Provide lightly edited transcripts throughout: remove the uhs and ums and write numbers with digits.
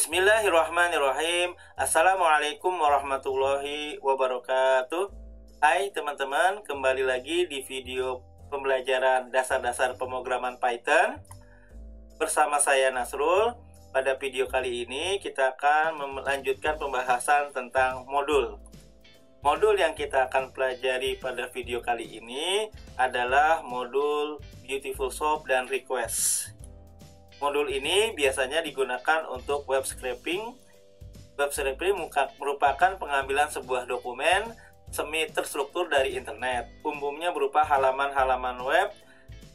Bismillahirrahmanirrahim. Assalamualaikum warahmatullahi wabarakatuh. Hai teman-teman, kembali lagi di video pembelajaran dasar-dasar pemrograman Python bersama saya Nasrul. Pada video kali ini kita akan melanjutkan pembahasan tentang modul. Modul yang kita akan pelajari pada video kali ini adalah modul Beautiful Soup dan Request. Modul ini biasanya digunakan untuk web scraping. Web scraping merupakan pengambilan sebuah dokumen semi terstruktur dari internet, umumnya berupa halaman-halaman web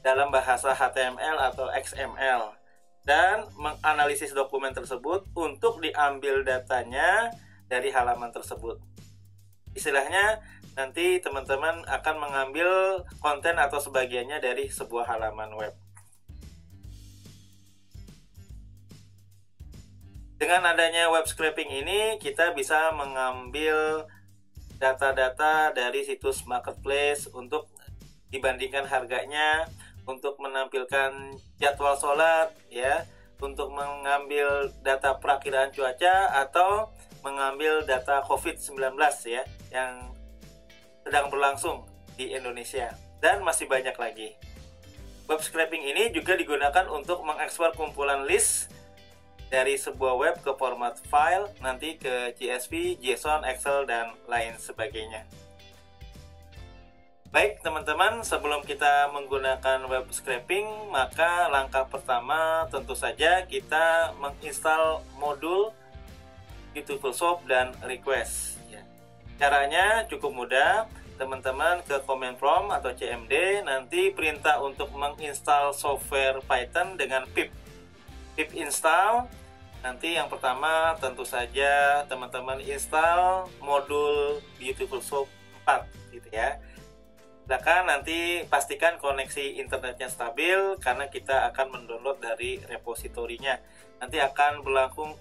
dalam bahasa HTML atau XML, dan menganalisis dokumen tersebut untuk diambil datanya dari halaman tersebut. Istilahnya, nanti teman-teman akan mengambil konten atau sebagiannya dari sebuah halaman web. Dengan adanya web scraping ini, kita bisa mengambil data-data dari situs marketplace untuk dibandingkan harganya, untuk menampilkan jadwal sholat, ya, untuk mengambil data perakiraan cuaca, atau mengambil data COVID-19 ya, yang sedang berlangsung di Indonesia, dan masih banyak lagi. Web scraping ini juga digunakan untuk mengekspor kumpulan list dari sebuah web ke format file, nanti ke CSV, JSON, Excel, dan lain sebagainya. Baik teman-teman, sebelum kita menggunakan web scraping, maka langkah pertama tentu saja kita menginstal modul Beautiful Soup dan Request. Caranya cukup mudah, teman-teman ke command prompt atau CMD, nanti perintah untuk menginstal software Python dengan pip install. Nanti yang pertama tentu saja teman-teman install modul Beautiful Soup 4 gitu ya. Silakan nanti pastikan koneksi internetnya stabil karena kita akan mendownload dari repositorinya. Nanti akan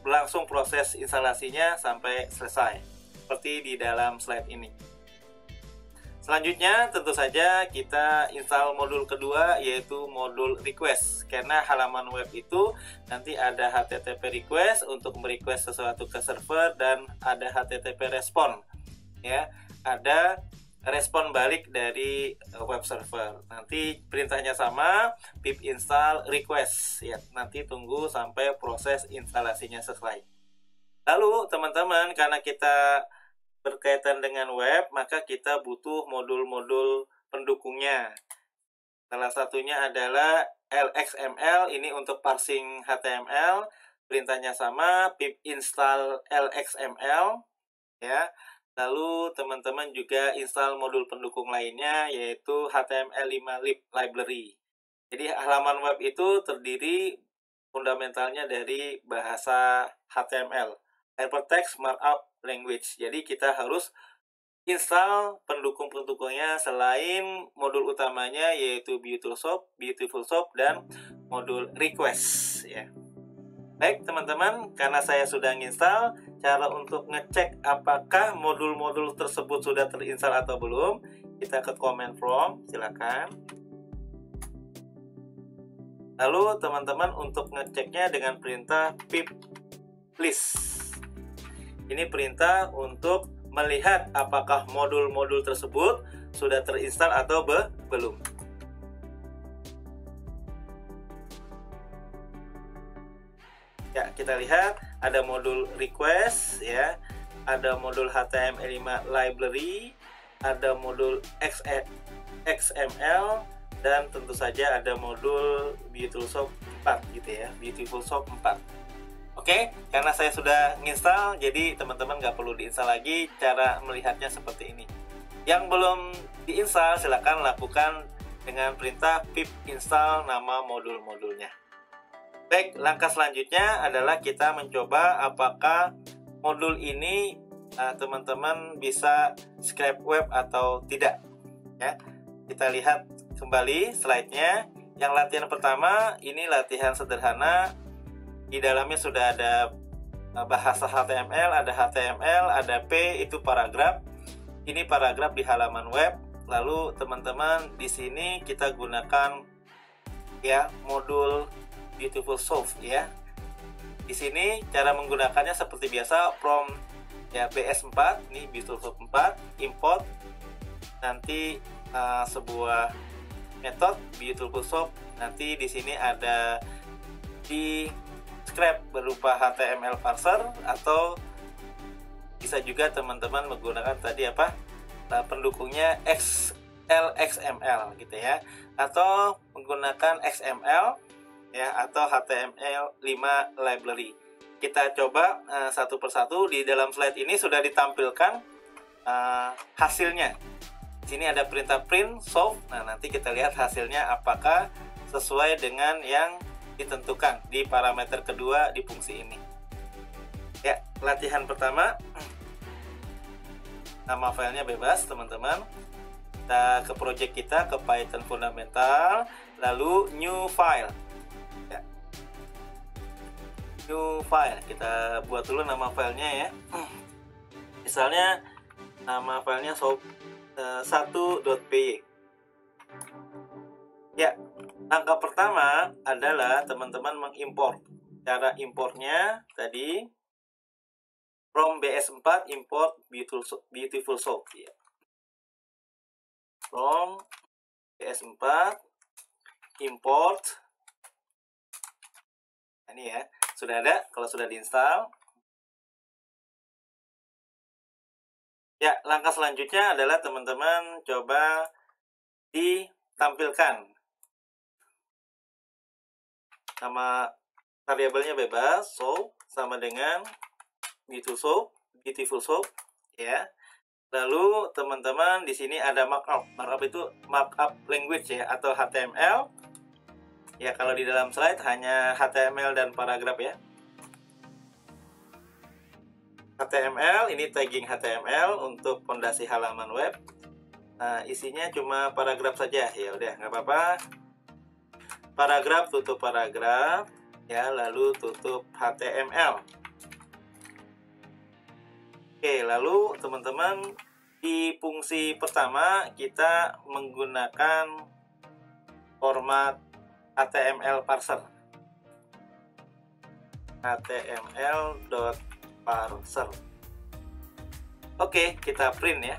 berlangsung proses instalasinya sampai selesai seperti di dalam slide ini. Selanjutnya tentu saja kita install modul kedua, yaitu modul request. Karena halaman web itu nanti ada HTTP request untuk merequest sesuatu ke server, dan ada HTTP respon, ya, ada respon balik dari web server. Nanti perintahnya sama, pip install request, ya. Nanti tunggu sampai proses instalasinya selesai. Lalu teman-teman, karena kita berkaitan dengan web, maka kita butuh modul-modul pendukungnya. Salah satunya adalah LXML, ini untuk parsing HTML. Perintahnya sama, pip install LXML, ya. Lalu teman-teman juga install modul pendukung lainnya, yaitu HTML5 library. Jadi halaman web itu terdiri fundamentalnya dari bahasa HTML, Hypertext Markup Language. Jadi kita harus install pendukung-pendukungnya selain modul utamanya, yaitu Beautiful Soup dan modul Request, ya. Baik teman-teman, karena saya sudah install, cara untuk ngecek apakah modul-modul tersebut sudah terinstall atau belum, kita ke command prompt, silakan. Lalu teman-teman untuk ngeceknya dengan perintah pip list. Ini perintah untuk melihat apakah modul-modul tersebut sudah terinstall atau belum. Ya, kita lihat ada modul request, ya, ada modul HTML5 library, ada modul XML, dan tentu saja ada modul Beautiful Soup 4 gitu ya, Beautiful Soup 4. Oke, karena saya sudah nginstal, jadi teman-teman nggak perlu diinstal lagi. Cara melihatnya seperti ini. Yang belum diinstal, silakan lakukan dengan perintah pip install nama modul-modulnya. Baik, langkah selanjutnya adalah kita mencoba apakah modul ini teman-teman bisa scrape web atau tidak. Ya, kita lihat kembali slide-nya. Yang latihan pertama, ini latihan sederhana. Di dalamnya sudah ada bahasa HTML, ada P, itu paragraf. Ini paragraf di halaman web. Lalu teman-teman di sini kita gunakan ya modul Beautiful Soup, ya. Di sini cara menggunakannya seperti biasa, from ya BS4, ini Beautiful 4, import nanti sebuah metode Beautiful Shop. Nanti di sini ada di script berupa HTML parser, atau bisa juga teman-teman menggunakan tadi apa pendukungnya LXML gitu ya, atau menggunakan XML ya, atau HTML5 library. Kita coba satu persatu. Di dalam slide ini sudah ditampilkan hasilnya. Di sini ada perintah print solve. Nah, nanti kita lihat hasilnya apakah sesuai dengan yang ditentukan di parameter kedua di fungsi ini. Ya, latihan pertama. Nama filenya bebas, teman-teman. Kita ke project kita, ke Python Fundamental, lalu new file. Ya. New file, kita buat dulu nama filenya ya. Misalnya nama filenya 1.py. Ya, langkah pertama adalah teman-teman mengimport. Cara importnya tadi from BS4 import Beautiful Shop ya. From BS4 import. Ini ya, sudah ada. Kalau sudah diinstal, ya, langkah selanjutnya adalah teman-teman coba ditampilkan nama variabelnya bebas, so sama dengan Beautiful Shop ya. Lalu teman-teman di sini ada markup. Markup itu markup language ya, atau HTML. Ya, kalau di dalam slide hanya HTML dan paragraf ya. HTML ini tagging HTML untuk fondasi halaman web. Nah, isinya cuma paragraf saja. Ya udah, nggak apa-apa. Paragraf tutup paragraf ya, lalu tutup HTML. Oke, lalu teman-teman di fungsi pertama kita menggunakan format HTML parser. HTML.parser. Oke, kita print ya.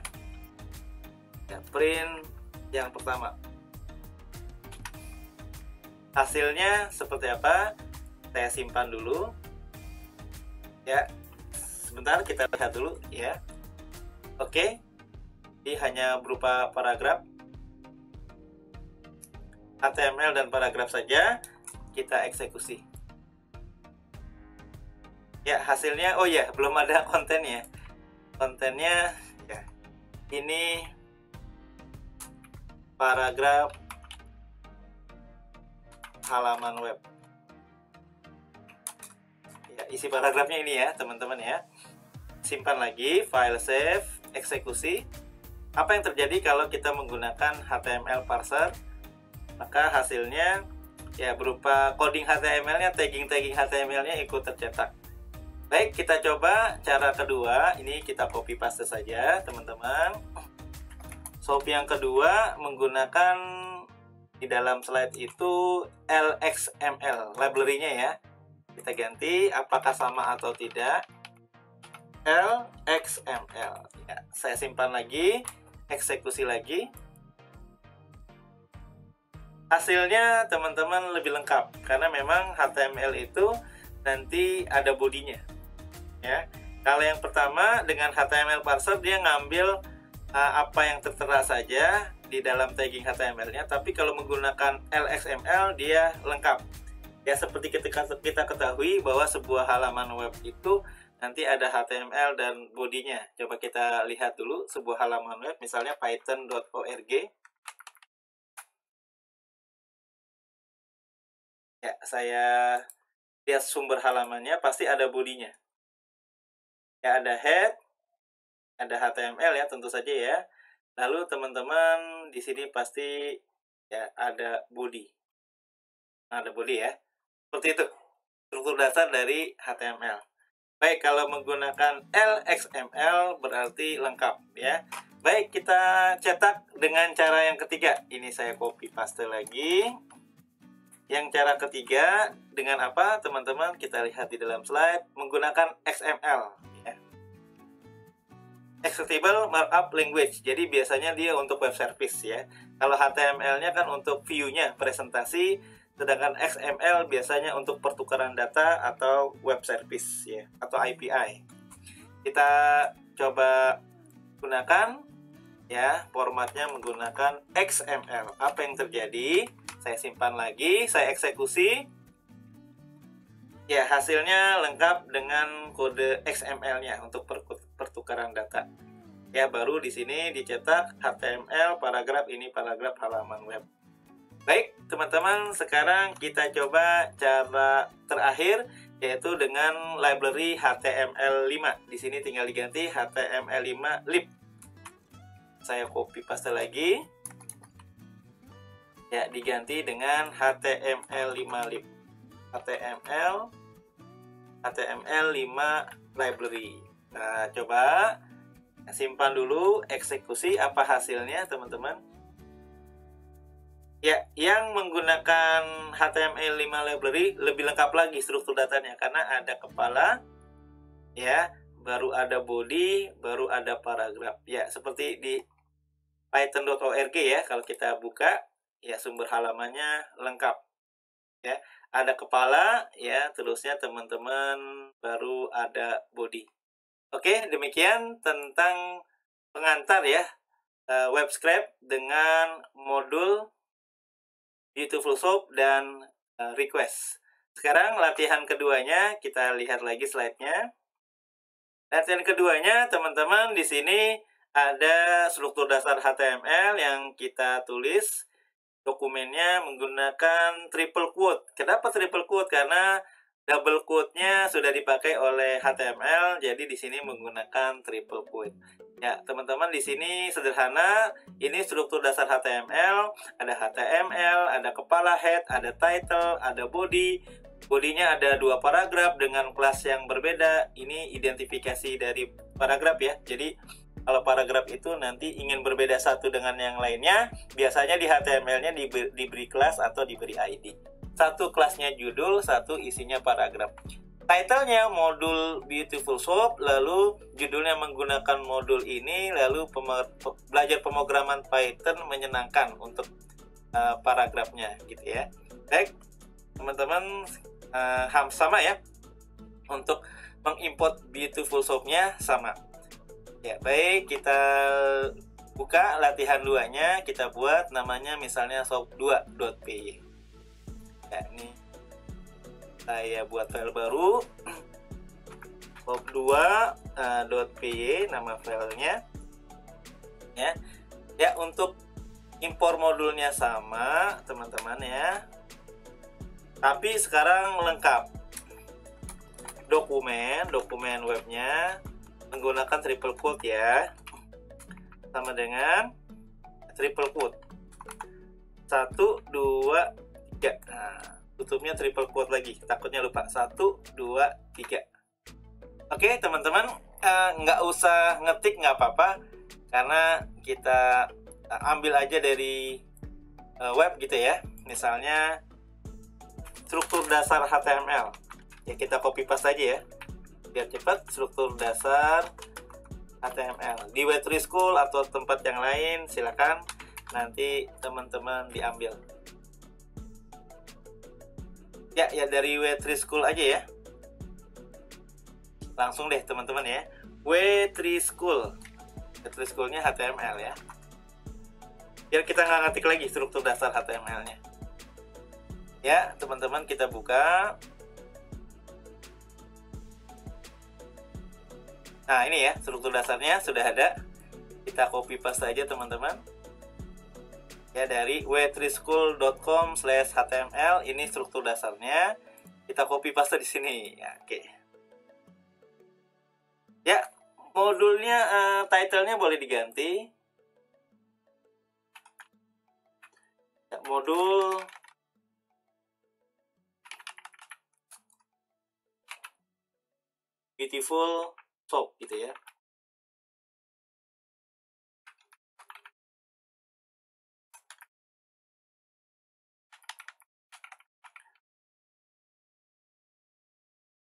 Ya, print yang pertama. Hasilnya seperti apa? Saya simpan dulu. Ya. Sebentar, kita lihat dulu ya. Oke. Ini hanya berupa paragraf. HTML dan paragraf saja. Kita eksekusi. Ya, hasilnya, oh ya, belum ada kontennya. Kontennya ya. Ini paragraf halaman web. Ya, isi paragrafnya ini ya, teman-teman ya. Simpan lagi, file save, eksekusi. Apa yang terjadi kalau kita menggunakan HTML parser? Maka hasilnya ya berupa coding HTML-nya, tagging HTML-nya ikut tercetak. Baik, kita coba cara kedua. Ini kita copy paste saja, teman-teman. So, yang kedua menggunakan di dalam slide itu LXML library-nya ya. Kita ganti apakah sama atau tidak. LXML. Ya, saya simpan lagi, eksekusi lagi. Hasilnya teman-teman lebih lengkap karena memang HTML itu nanti ada bodinya. Ya. Kalau yang pertama dengan HTML parser dia ngambil apa yang tertera saja di dalam tagging HTML-nya, tapi kalau menggunakan LXML dia lengkap. Ya, seperti kita ketahui bahwa sebuah halaman web itu nanti ada HTML dan bodinya. Coba kita lihat dulu sebuah halaman web, misalnya python.org. Ya, saya lihat sumber halamannya, pasti ada bodinya. Ya, ada head, ada HTML ya, tentu saja ya. Lalu teman-teman di sini pasti ya ada body. Nah, ada body ya. Seperti itu struktur dasar dari HTML. Baik, kalau menggunakan LXML berarti lengkap ya. Baik, kita cetak dengan cara yang ketiga. Ini saya copy paste lagi. Yang cara ketiga dengan apa teman-teman? Kita lihat di dalam slide, menggunakan XML ya. Executable Markup Language. Jadi biasanya dia untuk web service ya. Kalau HTML-nya kan untuk view-nya, presentasi, sedangkan XML biasanya untuk pertukaran data atau web service ya, atau API. Kita coba gunakan ya, formatnya menggunakan XML. Apa yang terjadi? Saya simpan lagi, saya eksekusi. Ya, hasilnya lengkap dengan kode XML-nya untuk pertukaran data. Ya, baru di sini dicetak HTML paragraf ini paragraf halaman web. Baik, teman-teman, sekarang kita coba cara terakhir yaitu dengan library HTML5. Di sini tinggal diganti HTML5 lib. Saya copy paste lagi. Ya, diganti dengan HTML5 lib. HTML5 library. Nah, coba simpan dulu, eksekusi, apa hasilnya teman-teman? Ya, yang menggunakan HTML5 library lebih lengkap lagi struktur datanya karena ada kepala, ya, baru ada body, baru ada paragraf. Ya, seperti di python.org ya, kalau kita buka, ya sumber halamannya lengkap. Ya, ada kepala, ya, terusnya teman-teman baru ada body. Oke, demikian tentang pengantar ya, web scrape dengan modul Beautiful Soup dan request. Sekarang latihan keduanya, kita lihat lagi slide-nya. Latihan keduanya, teman-teman, di sini ada struktur dasar HTML yang kita tulis. Dokumennya menggunakan triple quote. Kenapa triple quote? Karena double quote-nya sudah dipakai oleh HTML, jadi di sini menggunakan triple quote. Ya, teman-teman, di sini sederhana. Ini struktur dasar HTML. Ada HTML, ada kepala head, ada title, ada body. Bodinya ada 2 paragraf dengan kelas yang berbeda. Ini identifikasi dari paragraf ya. Jadi kalau paragraf itu nanti ingin berbeda satu dengan yang lainnya, biasanya di HTML-nya diberi kelas atau diberi ID. Satu kelasnya judul, satu isinya paragraf. Title-nya modul Beautiful Soup, lalu judulnya menggunakan modul ini, lalu belajar pemrograman Python menyenangkan untuk paragrafnya gitu ya. Baik, teman-teman, sama ya. Untuk mengimport Beautiful Soup-nya sama. Ya, baik, kita buka latihan 2-nya, kita buat namanya misalnya soup2.py. Ya, ini saya buat file baru, soup2.py nama filenya. Ya. Ya, untuk impor modulnya sama, teman-teman ya. Tapi sekarang lengkap. Dokumen webnya menggunakan triple quote ya, sama dengan triple quote 1, 2, 3. Nah, tutupnya triple quote lagi, takutnya lupa. 1, 2, 3. Oke teman-teman, nggak usah ngetik, nggak apa-apa, karena kita ambil aja dari web gitu ya. Misalnya struktur dasar HTML ya, kita copy paste aja ya biar cepat. Struktur dasar HTML di W3 School atau tempat yang lain silakan, nanti teman-teman diambil ya dari W3 School aja ya, langsung deh teman-teman ya. W3 School-nya HTML ya, biar kita nggak ngetik lagi struktur dasar HTML-nya ya. Teman-teman, kita buka. Nah, ini ya, struktur dasarnya sudah ada. Kita copy paste aja teman-teman. Ya, dari w3school.com/html, ini struktur dasarnya. Kita copy paste di sini. Ya, oke. Ya, modulnya, title-nya boleh diganti. Ya, modul Beautiful Soup gitu ya.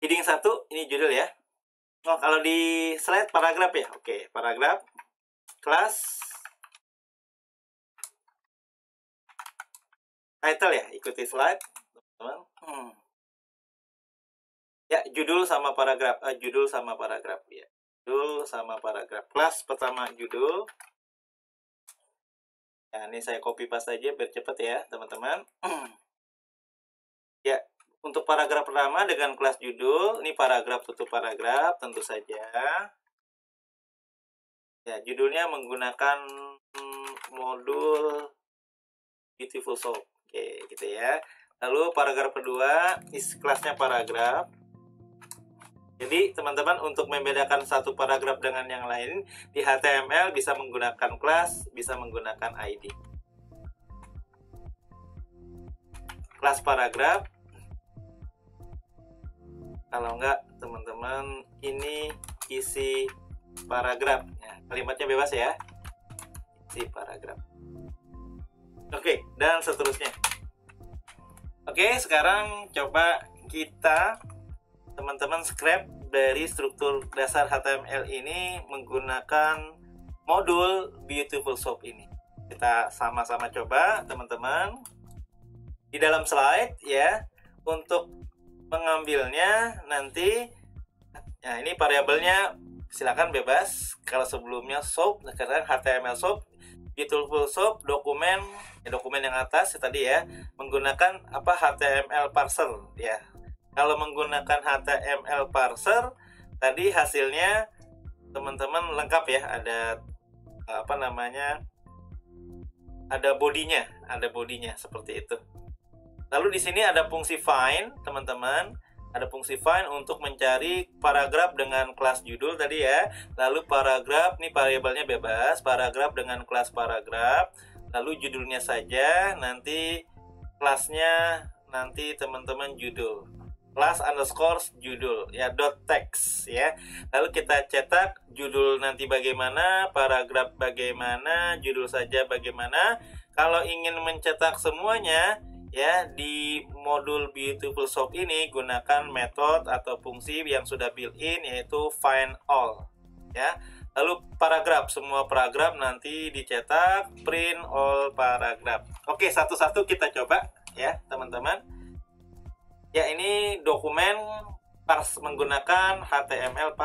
Heading 1 ini judul ya. Oh, kalau di slide paragraf ya. Oke, paragraf kelas title ya, ikuti slide, teman-teman. Ya, judul sama paragraf, judul sama paragraf ya. Judul sama paragraf. Kelas pertama judul. Ya, ini saya copy paste aja biar cepat ya, teman-teman. Ya, untuk paragraf pertama dengan kelas judul, ini paragraf tutup paragraf tentu saja. Ya, judulnya menggunakan modul Beautiful Soap. Oke, gitu ya. Lalu paragraf kedua, kelasnya paragraf. Jadi teman-teman untuk membedakan satu paragraf dengan yang lain di HTML bisa menggunakan kelas, bisa menggunakan ID. Kelas paragraf. Kalau enggak teman-teman ini isi paragraf. Ya, kalimatnya bebas ya. Isi paragraf. Oke, dan seterusnya. Oke, sekarang coba kita teman-teman scrap dari struktur dasar HTML ini menggunakan modul Beautiful Soap ini. Kita sama-sama coba teman-teman. Di dalam slide ya, untuk mengambilnya nanti, nah ini variabelnya silakan bebas. Kalau sebelumnya soap, sekarang HTML soap, Beautiful Soap, dokumen yang atas tadi ya, menggunakan apa HTML parser ya. Kalau menggunakan HTML parser tadi hasilnya teman-teman lengkap ya, ada apa namanya, ada bodinya seperti itu. Lalu di sini ada fungsi find teman-teman, ada fungsi find untuk mencari paragraf dengan kelas judul tadi ya. Lalu paragraf, nih variabelnya bebas, paragraf dengan kelas paragraf. Lalu judulnya saja, nanti kelasnya nanti teman-teman judul. Class underscore judul ya, dot text ya. Lalu kita cetak judul nanti bagaimana, paragraf bagaimana, judul saja bagaimana. Kalau ingin mencetak semuanya ya di modul Beautiful Soap ini, gunakan metode atau fungsi yang sudah built-in yaitu find all ya. Lalu paragraf, semua paragraf nanti dicetak print all paragraf. Oke, satu-satu kita coba ya teman-teman. Ya, ini dokumen menggunakan HTML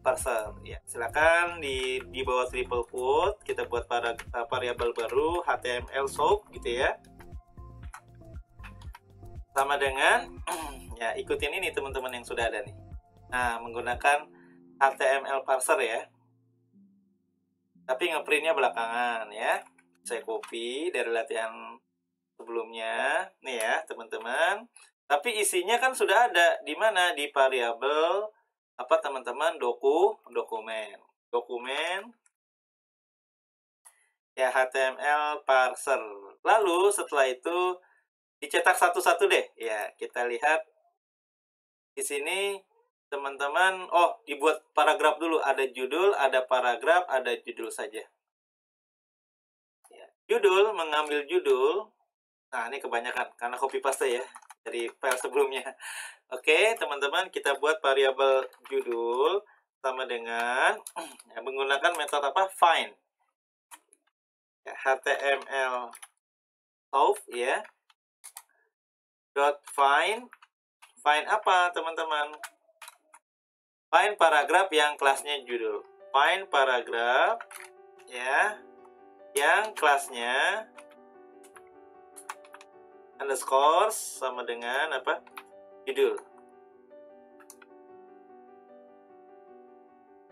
parser. Ya, silakan di bawah triple quote kita buat variabel baru HTML soap gitu ya. Sama dengan ya, ikutin ini teman-teman yang sudah ada nih. Nah, menggunakan HTML parser ya. Tapi ngeprintnya belakangan ya. Saya copy dari latihan sebelumnya nih ya, teman-teman. Tapi isinya kan sudah ada di mana? Di variabel apa teman-teman? Dokumen ya, HTML parser. Lalu setelah itu dicetak satu-satu deh. Ya, kita lihat di sini teman-teman. Oh, dibuat paragraf dulu. Ada judul, ada paragraf, ada judul saja. Ya, judul, mengambil judul. Nah, ini kebanyakan karena copy paste ya dari file sebelumnya. Oke, teman-teman, kita buat variabel judul sama dengan ya, menggunakan metode apa? Find. Ya, HTML soap ya. Dot find. Find apa, teman-teman? Find paragraf yang kelasnya judul. Find paragraf ya yang kelasnya underscore sama dengan apa? Judul.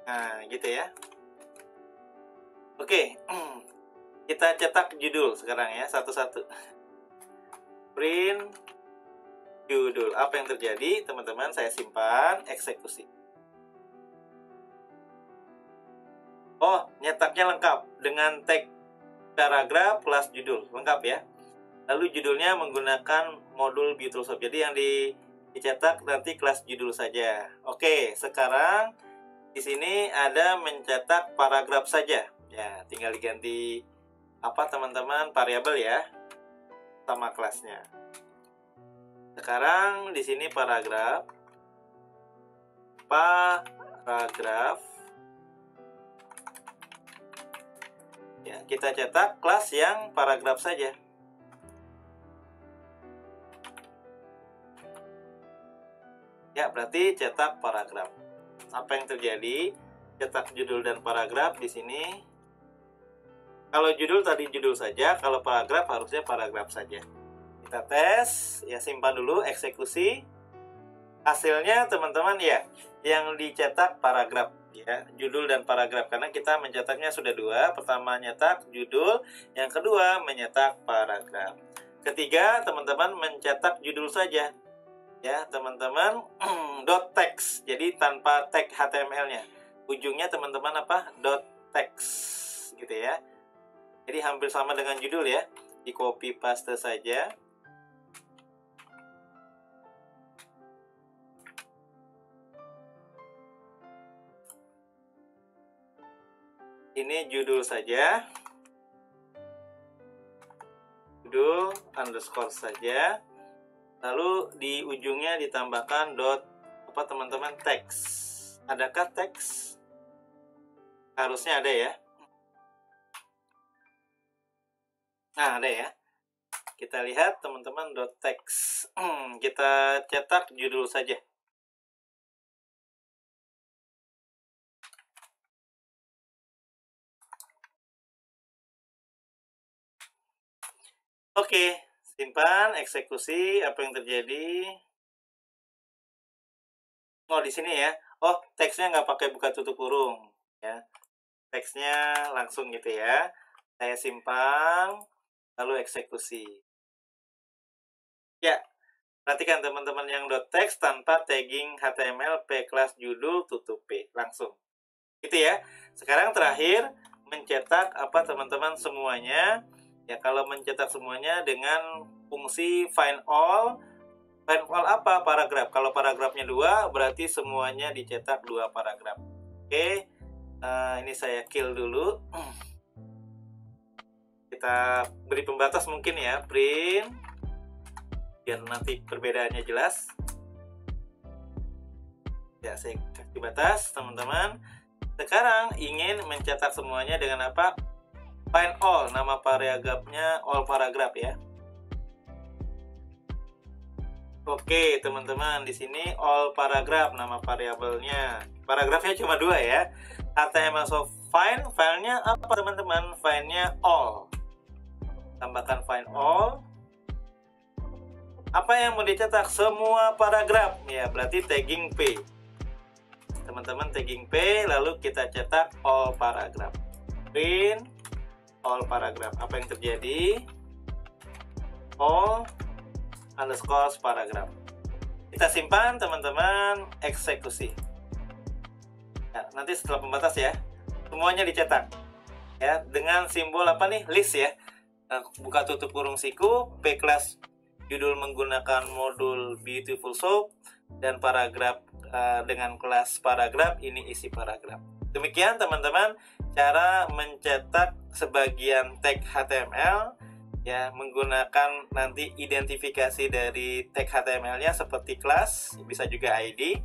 Nah, gitu ya. Oke. Kita cetak judul sekarang ya, satu-satu. Print judul. Apa yang terjadi, teman-teman? Saya simpan, eksekusi. Oh, nyetaknya lengkap dengan tag paragraf kelas judul. Lengkap ya. Lalu judulnya menggunakan modul Beautiful Soap. Jadi yang dicetak nanti kelas judul saja. Oke, sekarang di sini ada mencetak paragraf saja. Ya, tinggal diganti apa teman-teman? Variabel ya, sama kelasnya. Sekarang di sini paragraf. paragraf. Ya, kita cetak kelas yang paragraf saja. Ya, berarti cetak paragraf. Apa yang terjadi? Cetak judul dan paragraf di sini. Kalau judul tadi judul saja, kalau paragraf harusnya paragraf saja. Kita tes, ya simpan dulu, eksekusi. Hasilnya teman-teman ya, yang dicetak paragraf ya, judul dan paragraf, karena kita mencetaknya sudah dua. Pertama nyetak judul, yang kedua menyetak paragraf. Ketiga, teman-teman mencetak judul saja. Ya, teman-teman .text. Jadi tanpa tag HTML-nya. Ujungnya teman-teman apa? .text gitu ya. Jadi hampir sama dengan judul ya. Di copy paste saja. Ini judul saja. Judul underscore saja. Lalu di ujungnya ditambahkan apa teman-teman, teks. Adakah teks? Harusnya ada ya. Nah, ada ya. Kita lihat teman-teman .text. Kita cetak judul saja. Oke. Simpan, eksekusi, apa yang terjadi? Oh, di sini ya. Oh, teksnya nggak pakai buka tutup kurung. Ya. Teksnya langsung gitu ya. Saya simpan, lalu eksekusi. Ya, perhatikan teman-teman yang .text tanpa tagging HTML, P kelas judul, tutup P. Langsung. Gitu ya. Sekarang terakhir, mencetak apa teman-teman semuanya. Ya, kalau mencetak semuanya dengan fungsi find all. Find all apa? Paragraf. Kalau paragrafnya 2, berarti semuanya dicetak 2 paragraf. Oke, ini saya kill dulu. Kita beri pembatas mungkin ya, print, biar nanti perbedaannya jelas. Ya, saya kasih batas, teman-teman. Sekarang ingin mencetak semuanya dengan apa? Find all, nama paragrafnya all paragraf ya. Oke, teman-teman, di sini all paragraf nama variabelnya. Paragrafnya cuma 2 ya. HTML so find, filenya apa teman-teman? Filenya all. Tambahkan find all. Apa yang mau dicetak? Semua paragraf. Ya, berarti tagging P. Teman-teman tagging P, lalu kita cetak all paragraf. Print all paragraf. Apa yang terjadi? All underscore paragraf. Kita simpan teman-teman, eksekusi. Nah, nanti setelah pembatas ya, semuanya dicetak ya dengan simbol apa nih? List ya. Nah, buka tutup kurung siku, P kelas judul menggunakan modul Beautiful Soap, dan paragraf dengan kelas paragraf, ini isi paragraf. Demikian teman-teman cara mencetak sebagian tag HTML ya, menggunakan nanti identifikasi dari tag HTML-nya seperti kelas, bisa juga ID,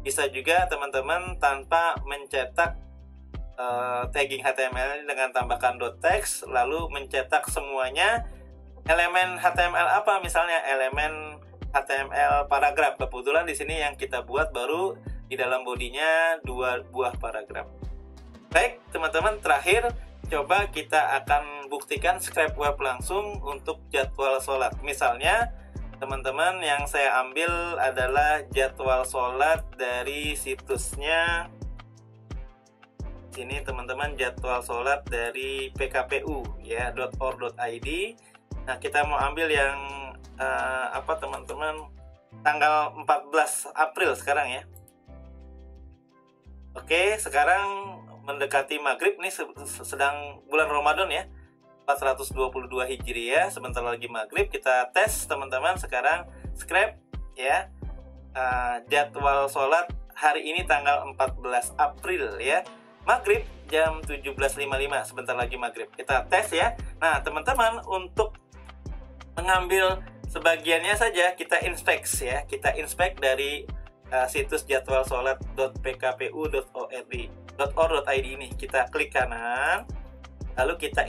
bisa juga teman-teman tanpa mencetak tagging HTML dengan tambahkan .text, lalu mencetak semuanya elemen HTML apa, misalnya elemen HTML paragraf. Kebetulan di sini yang kita buat baru di dalam bodinya 2 buah paragraf. Baik teman-teman, terakhir coba kita akan buktikan script web langsung untuk jadwal sholat. Misalnya teman-teman, yang saya ambil adalah jadwal sholat dari situsnya sini teman-teman, jadwal sholat dari pkpu ya .org.id. Nah, kita mau ambil yang apa teman-teman, tanggal 14 April sekarang ya. Oke, sekarang mendekati maghrib nih, sedang bulan Ramadan ya, 422 Hijriah, sebentar lagi maghrib. Kita tes teman-teman sekarang script ya, jadwal sholat hari ini tanggal 14 April ya, maghrib jam 17.55, sebentar lagi maghrib. Kita tes ya. Nah teman-teman, untuk mengambil sebagiannya saja kita inspect ya, kita inspect dari situs jadwalsolat.pkpu.org.id ini. Kita klik kanan, lalu kita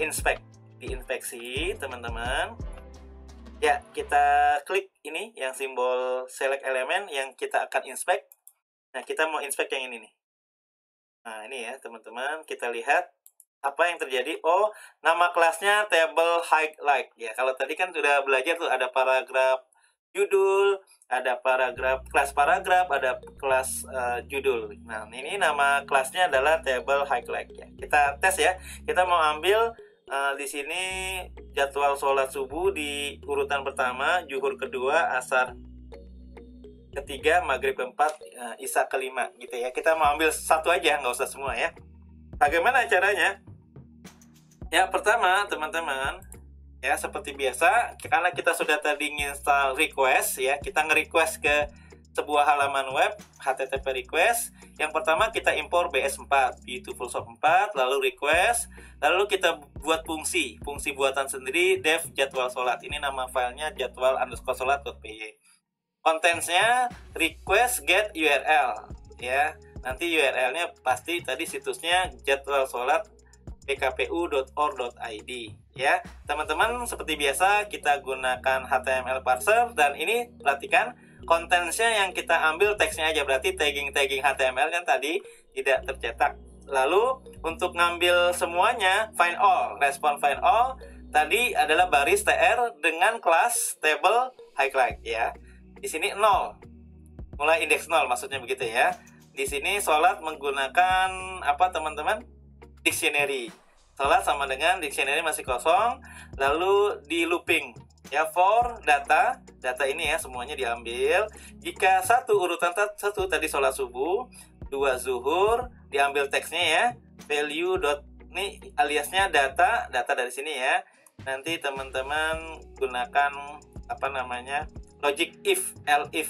diinspeksi teman-teman. Ya, kita klik ini yang simbol select elemen yang kita akan inspect. Nah, kita mau inspect yang ini nih. Nah, ini ya teman-teman, kita lihat apa yang terjadi. Oh, nama kelasnya table highlight ya. Kalau tadi kan sudah belajar tuh, ada paragraf judul, ada kelas paragraf, ada kelas judul. Nah, ini nama kelasnya adalah table highlight ya. Kita tes ya. Kita mau ambil di sini jadwal sholat subuh di urutan pertama, zuhur kedua, asar ketiga, maghrib keempat, isya kelima gitu ya. Kita mau ambil satu aja, nggak usah semua ya. Bagaimana caranya? Ya, pertama teman-teman, ya seperti biasa, karena kita sudah tadi install request ya, kita nge-request ke sebuah halaman web HTTP request. Yang pertama kita impor BS4, Beautifulsoft 4, lalu request, lalu kita buat fungsi buatan sendiri dev jadwal sholat. Ini nama filenya jadwal_sholat.py. Kontennya request get URL ya. Nanti URL-nya pasti tadi situsnya jadwal sholat pkpu.org.id ya. Teman-teman, seperti biasa kita gunakan HTML parser, dan ini perhatikan kontennya yang kita ambil teksnya aja, berarti tagging HTML kan tadi tidak tercetak. Lalu untuk ngambil semuanya find all, respon find all tadi adalah baris tr dengan kelas table highlight ya. Di sini 0. Mulai indeks 0 maksudnya begitu ya. Di sini sholat menggunakan apa teman-teman? Dictionary. Sholat sama dengan dictionary masih kosong, lalu di looping ya, for data ini ya semuanya diambil. Jika urutan satu tadi sholat subuh, 2 zuhur, diambil teksnya ya, value ini aliasnya data dari sini ya. Nanti teman-teman gunakan apa namanya, logic if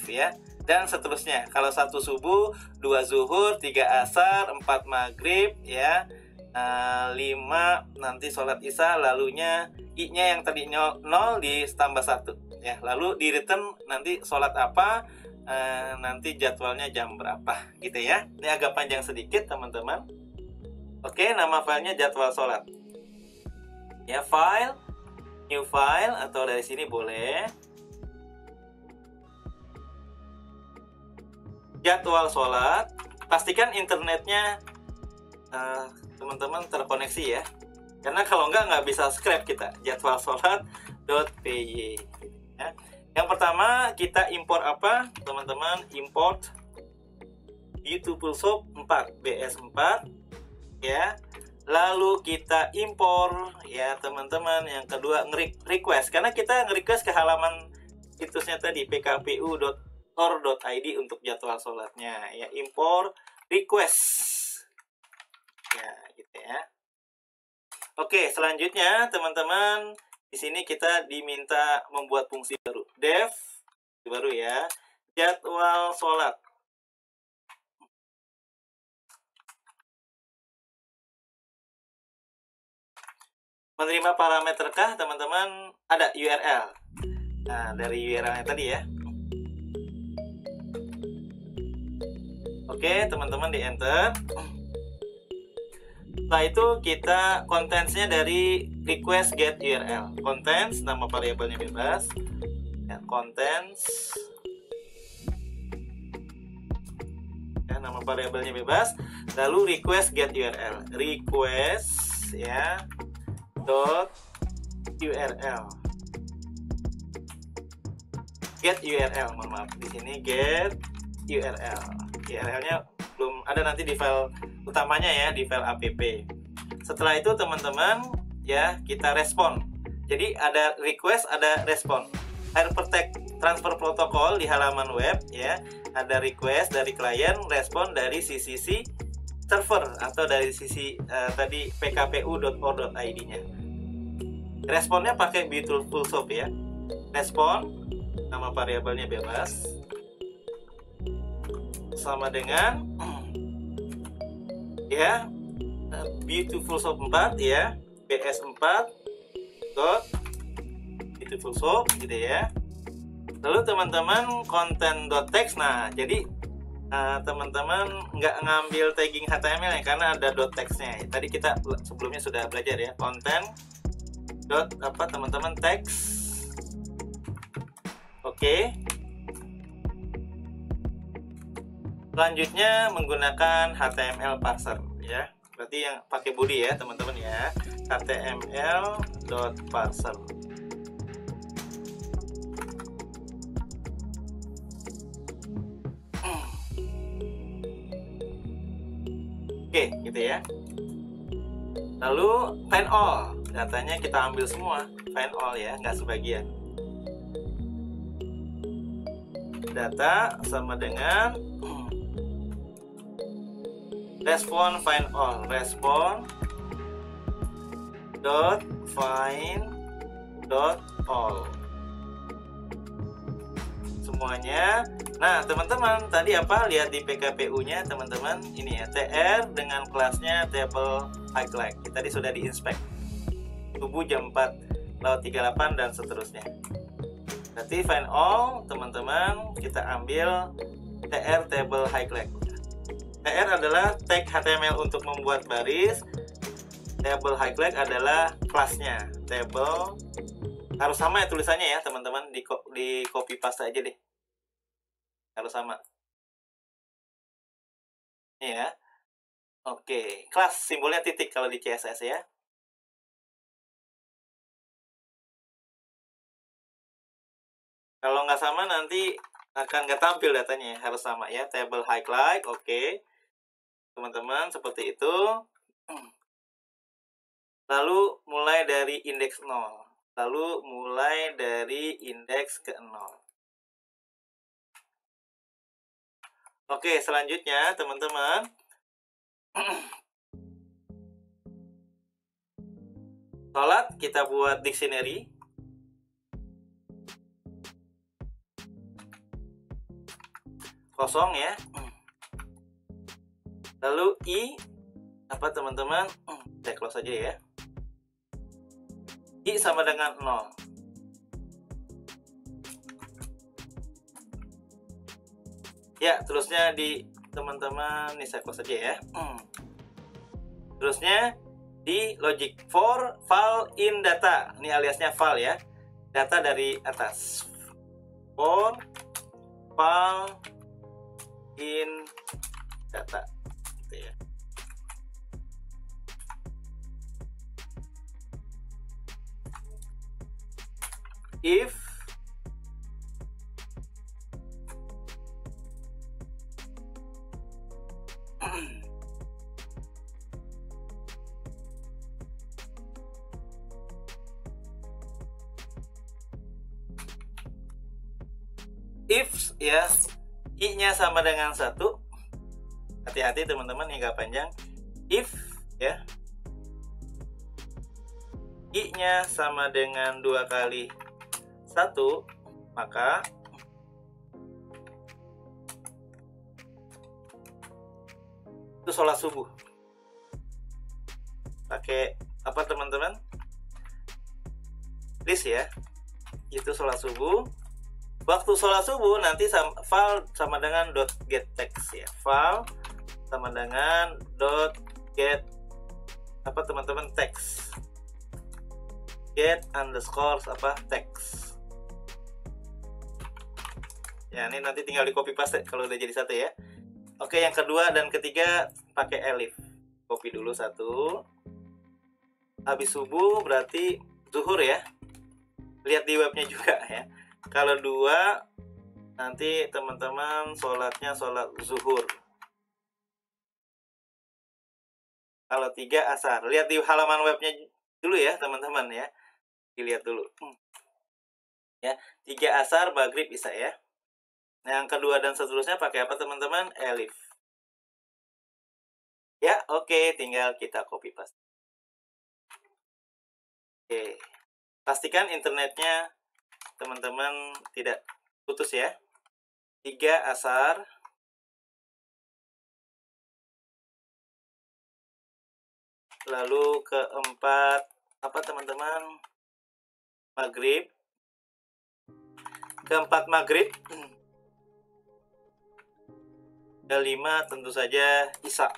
ya, dan seterusnya. Kalau 1 subuh, 2 zuhur, 3 asar, 4 maghrib ya, 5 nanti sholat isya, lalunya i-nya yang tadi 0 ditambah 1 ya, lalu di return nanti sholat apa, nanti jadwalnya jam berapa gitu ya. Ini agak panjang sedikit teman-teman. Oke, nama filenya jadwal sholat ya, file, new file, atau dari sini boleh jadwal sholat. Pastikan internetnya teman-teman terkoneksi ya, karena kalau nggak bisa scrap kita jadwalsolat.py ya. Yang pertama kita import apa teman-teman? Import Beautifulsoft 4 BS4 ya. Lalu kita impor ya teman-teman. Yang kedua request, karena kita nge-request ke halaman situsnya tadi pkpu.org.id untuk jadwal sholatnya ya. Impor request ya gitu ya. Oke, selanjutnya teman-teman, di sini kita diminta membuat fungsi baru, dev baru ya, jadwal sholat. Menerima parameterkah teman-teman? Ada URL. Nah, dari URL-nya tadi ya. Oke, teman-teman di enter. Setelah itu kita contents-nya dari request get URL. Contents, nama variabelnya bebas ya, contents ya, nama variabelnya bebas. Lalu request get URL, request ya dot URL, get URL, mohon maaf, di sini get URL. URL-nya belum ada, nanti di file utamanya ya, di file app. Setelah itu teman-teman ya, kita respon. Jadi ada request, ada respon. Hypertext transfer protocol di halaman web ya, ada request dari klien, respon dari sisi server atau dari sisi tadi pkpu.org.id-nya. Responnya pakai Beautifulsoft ya. Respon, nama variabelnya bebas, sama dengan ya Beautifulsoft 4 ya, BS4 dot Beautifulsoft gitu ya. Lalu teman-teman content.text. Nah, jadi teman-teman nggak ngambil tagging HTML ya, karena ada dot text-nya. Tadi kita sebelumnya sudah belajar ya, content dot apa teman-teman text. Oke. Selanjutnya menggunakan HTML parser ya. Berarti yang pakai body ya teman-teman ya. HTML dot parser. Oke, gitu ya. Lalu find all, datanya kita ambil semua, find all ya, nggak sebagian. Data sama dengan respon find all, respon dot find dot all, semuanya. Nah teman-teman, tadi apa, lihat di PKPU-nya teman-teman, ini ya, TR dengan kelasnya table highlight. Tadi sudah diinspek subuh jam 4 laut 38 dan seterusnya. Berarti find all teman-teman, kita ambil TR table highlight. TR adalah tag HTML untuk membuat baris, table highlight adalah kelasnya. Table harus sama ya tulisannya ya teman-teman, di copy paste aja deh, harus sama ini ya. Oke, kelas simbolnya titik kalau di CSS ya. Kalau nggak sama nanti akan nggak tampil datanya, harus sama ya, table highlight. Oke teman-teman, seperti itu. Lalu mulai dari indeks 0, lalu mulai dari indeks ke 0. Oke, selanjutnya teman-teman, sholat kita buat dictionary. Kosong ya. Lalu I apa teman-teman, saya close aja ya. I sama dengan 0. Ya, terusnya di teman-teman, nih saya close aja ya. Terusnya di logic for file in data. Ini aliasnya file ya. Data dari atas. For file in data. Gitu ya. If if ya, i-nya sama dengan 1. Hati-hati teman-teman, ini nggak panjang. If ya, i-nya sama dengan 2 kali 1, maka itu sholat subuh. Pakai apa teman-teman? List ya. Itu sholat subuh. Waktu sholat subuh nanti file sama dengan .get text ya. File sama dengan .get apa teman-teman, text. Get underscore apa, text. Ya, ini nanti tinggal di copy paste kalau udah jadi satu ya. Oke, yang kedua dan ketiga pakai elif. Copy dulu 1. Habis subuh berarti zuhur ya. Lihat di webnya juga ya. Kalau 2 nanti teman-teman sholatnya sholat zuhur. Kalau 3 asar. Lihat di halaman webnya dulu ya teman-teman ya. Dilihat dulu. Ya, 3 asar, maghrib, isya ya. Yang kedua dan seterusnya pakai apa teman-teman? Elif. Ya, oke, tinggal kita copy paste. Oke. Pastikan internetnya teman-teman tidak putus ya. 3 asar. Lalu keempat apa teman-teman? Maghrib. Keempat maghrib. L5 tentu saja Isa.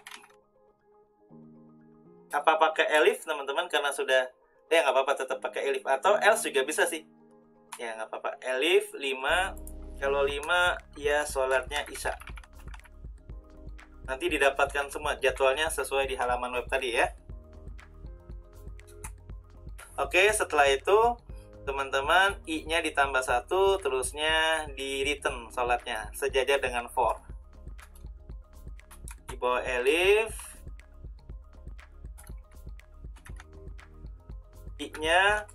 Apa pakai elif teman-teman, karena sudah nggak apa-apa, tetap pakai elif, atau else juga bisa sih ya, nggak apa-apa. Elif 5, kalau 5 ya sholatnya Isya. Nanti didapatkan semua jadwalnya sesuai di halaman web tadi ya. Oke, setelah itu teman-teman I-nya ditambah 1, terusnya di return sholatnya sejajar dengan for. Di bawah elif, I-nya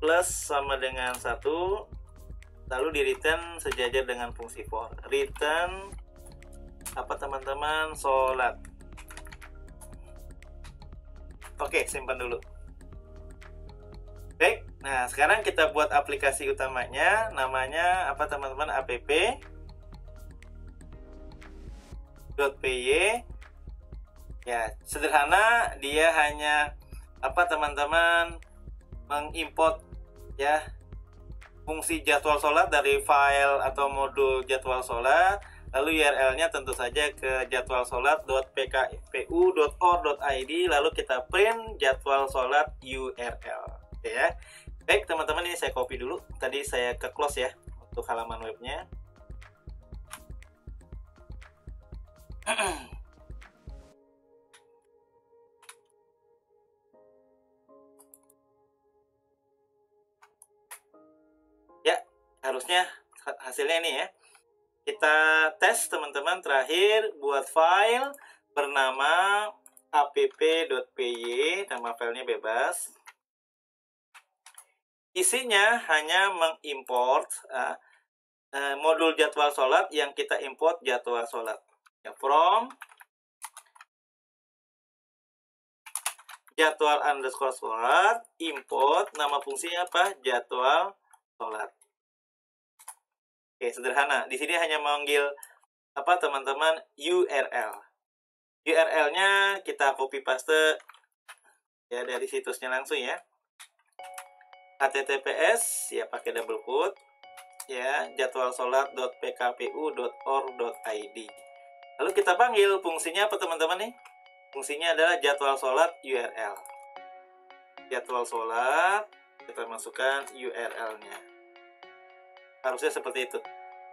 plus sama dengan 1, lalu di return sejajar dengan fungsi for. Return apa teman-teman? Sholat. Oke, simpan dulu. Baik, nah sekarang kita buat aplikasi utamanya, namanya apa teman-teman? app.py. Ya, sederhana, dia hanya apa teman-teman, mengimport ya fungsi jadwal sholat dari file atau modul jadwal sholat, lalu URL-nya tentu saja ke jadwalsholat.pkpu.or.id, lalu kita print jadwal sholat URL ya. Baik teman-teman, ini saya copy dulu, tadi saya ke close ya untuk halaman webnya. Ya, harusnya hasilnya ini ya. Kita tes teman-teman. Terakhir buat file bernama app.py, nama filenya bebas. Isinya hanya mengimport modul jadwal sholat yang kita import jadwal sholat ya, from jadwal underscore sholat, import nama fungsinya apa? Jadwal sholat. Oke, sederhana. Di sini hanya memanggil apa teman-teman? URL. URL-nya kita copy paste ya dari situsnya langsung ya. https ya pakai double quote ya, jadwalsholat.pkpu.or.id. Lalu kita panggil fungsinya apa teman-teman nih? Fungsinya adalah jadwal sholat URL. Jadwal sholat, kita masukkan URL-nya. Harusnya seperti itu.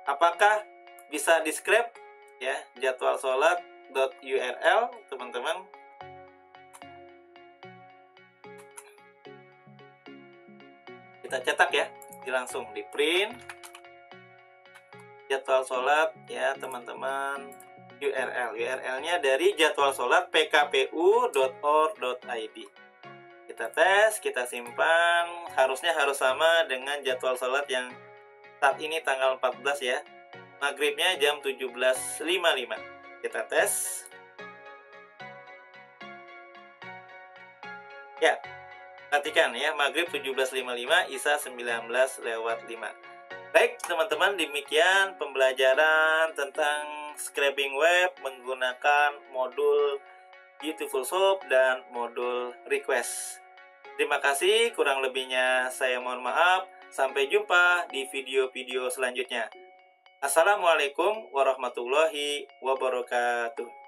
Apakah bisa describe ya jadwal sholat.url teman-teman? Kita cetak ya, langsung di print jadwal sholat ya teman-teman, URL-nya dari jadwal sholat pkpu.or.id. Kita tes, kita simpan, harus sama dengan jadwal sholat yang saat ini tanggal 14 ya, maghribnya jam 17.55. Kita tes ya, perhatikan ya, maghrib 17.55, Isya 19:05. Baik teman-teman, demikian pembelajaran tentang scraping web menggunakan modul Beautiful Shop dan modul request. Terima kasih, kurang lebihnya saya mohon maaf. Sampai jumpa di video-video selanjutnya. Assalamualaikum warahmatullahi wabarakatuh.